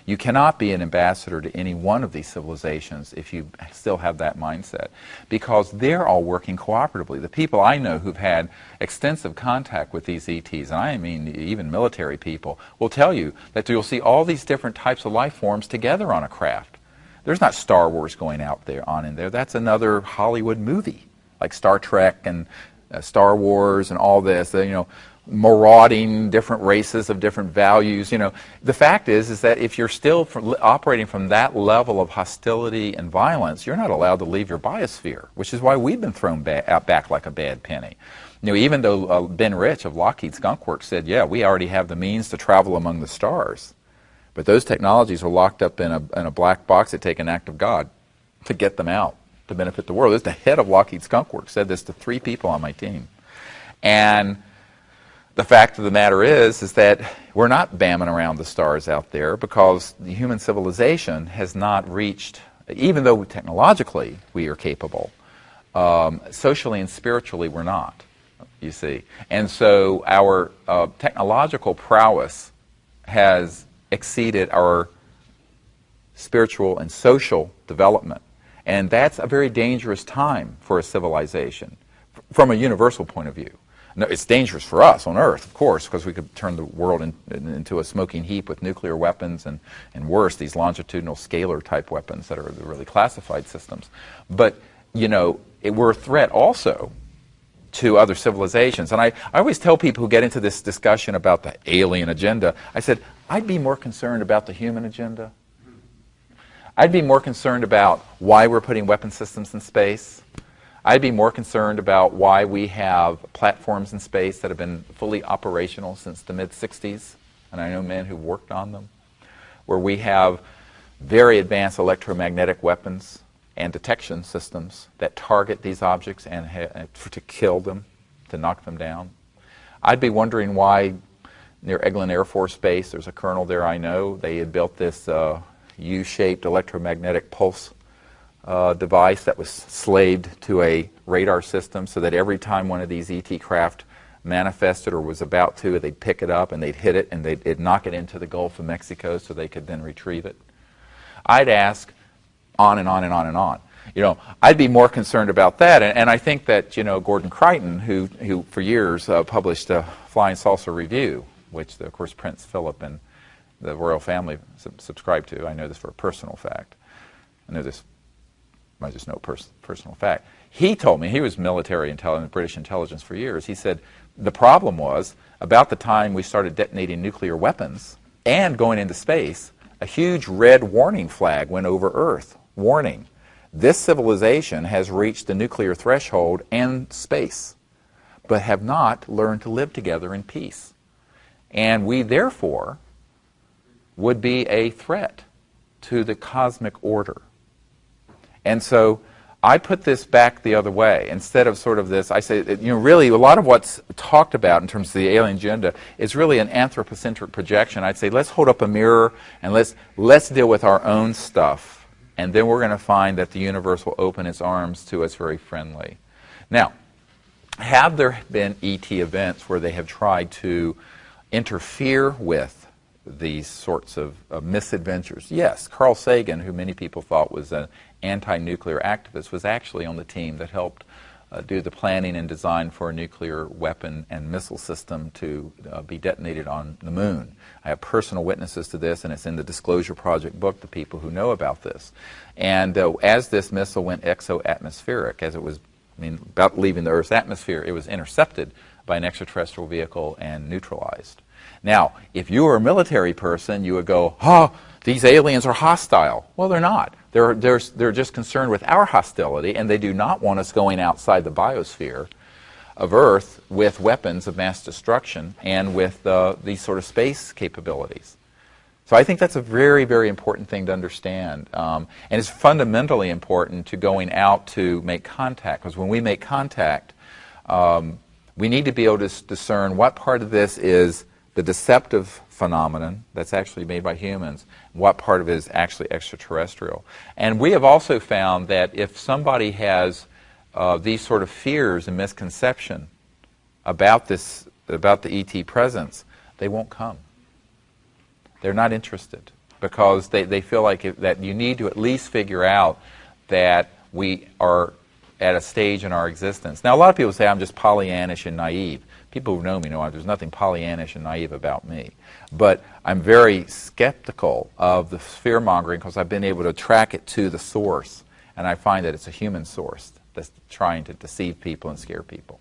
You cannot be an ambassador to any one of these civilizations if you still have that mindset, because they're all working cooperatively. The people I know who've had extensive contact with these ETs, and I mean even military people, will tell you that you'll see all these different types of life forms together on a craft. There's not Star Wars going out there on in there. That's another Hollywood movie, like Star Trek and Star Wars and all this. Marauding different races of different values. The fact is that if you're still operating from that level of hostility and violence, you're not allowed to leave your biosphere, which is why we've been thrown back like a bad penny. Even though Ben Rich of Lockheed Skunk Works said, yeah, we already have the means to travel among the stars, but those technologies are locked up in a black box that take an act of God to get them out to benefit the world. This is the head of Lockheed Skunk Works, said this to 3 people on my team. And the fact of the matter is that we're not bamming around the stars out there because the human civilization has not reached, even though technologically we are capable, socially and spiritually we're not, you see. And so our technological prowess has exceeded our spiritual and social development. And that's a very dangerous time for a civilization from a universal point of view. No, it's dangerous for us on Earth, of course, because we could turn the world into a smoking heap with nuclear weapons and worse, these longitudinal scalar-type weapons that are the really classified systems. But, we're a threat also to other civilizations. And I always tell people who get into this discussion about the alien agenda, I said, I'd be more concerned about the human agenda. I'd be more concerned about why we're putting weapon systems in space. I'd be more concerned about why we have platforms in space that have been fully operational since the mid-'60s, and I know men who've worked on them, where we have very advanced electromagnetic weapons and detection systems that target these objects and to kill them, to knock them down. I'd be wondering why near Eglin Air Force Base, there's a colonel there I know, they had built this U-shaped electromagnetic pulse device that was slaved to a radar system so that every time one of these ET craft manifested or was about to, they'd pick it up and they'd hit it and they'd knock it into the Gulf of Mexico so they could then retrieve it. I'd ask on and on and on and on. I'd be more concerned about that. And I think that, Gordon Crichton, who for years published a Flying Saucer Review, which, of course, Prince Philip and the royal family subscribed to. I know this for a personal fact. I just know personal fact. He told me, he was military intelligence, British intelligence for years, he said the problem was about the time we started detonating nuclear weapons and going into space, a huge red warning flag went over Earth. Warning, this civilization has reached the nuclear threshold and space, but have not learned to live together in peace. And we therefore would be a threat to the cosmic order. And so I put this back the other way. Instead of sort of this, I say, really a lot of what's talked about in terms of the alien agenda is really an anthropocentric projection. I'd say let's hold up a mirror and let's deal with our own stuff. And then we're going to find that the universe will open its arms to us very friendly. Now, have there been ET events where they have tried to interfere with these sorts of misadventures? Yes. Carl Sagan, who many people thought was an anti-nuclear activist, was actually on the team that helped do the planning and design for a nuclear weapon and missile system to be detonated on the moon. I have personal witnesses to this, and it's in the Disclosure Project book, the people who know about this. And as this missile went exo-atmospheric, as it was about leaving the Earth's atmosphere, it was intercepted by an extraterrestrial vehicle and neutralized. Now, if you were a military person, you would go, these aliens are hostile. Well, they're not. They're just concerned with our hostility, and they do not want us going outside the biosphere of Earth with weapons of mass destruction and with these sort of space capabilities. So I think that's a very, very important thing to understand. And it's fundamentally important to going out to make contact, because when we make contact, we need to be able to discern what part of this is the deceptive phenomenon that's actually made by humans, what part of it is actually extraterrestrial. And we have also found that if somebody has these sort of fears and misconception about the ET presence, they won't come. They're not interested. because they feel like that you need to at least figure out that we are at a stage in our existence. Now, a lot of people say I'm just Pollyannish and naive. People who know me know there's nothing Pollyannish and naive about me. But I'm very skeptical of the fear-mongering because I've been able to track it to the source, and I find that it's a human source that's trying to deceive people and scare people.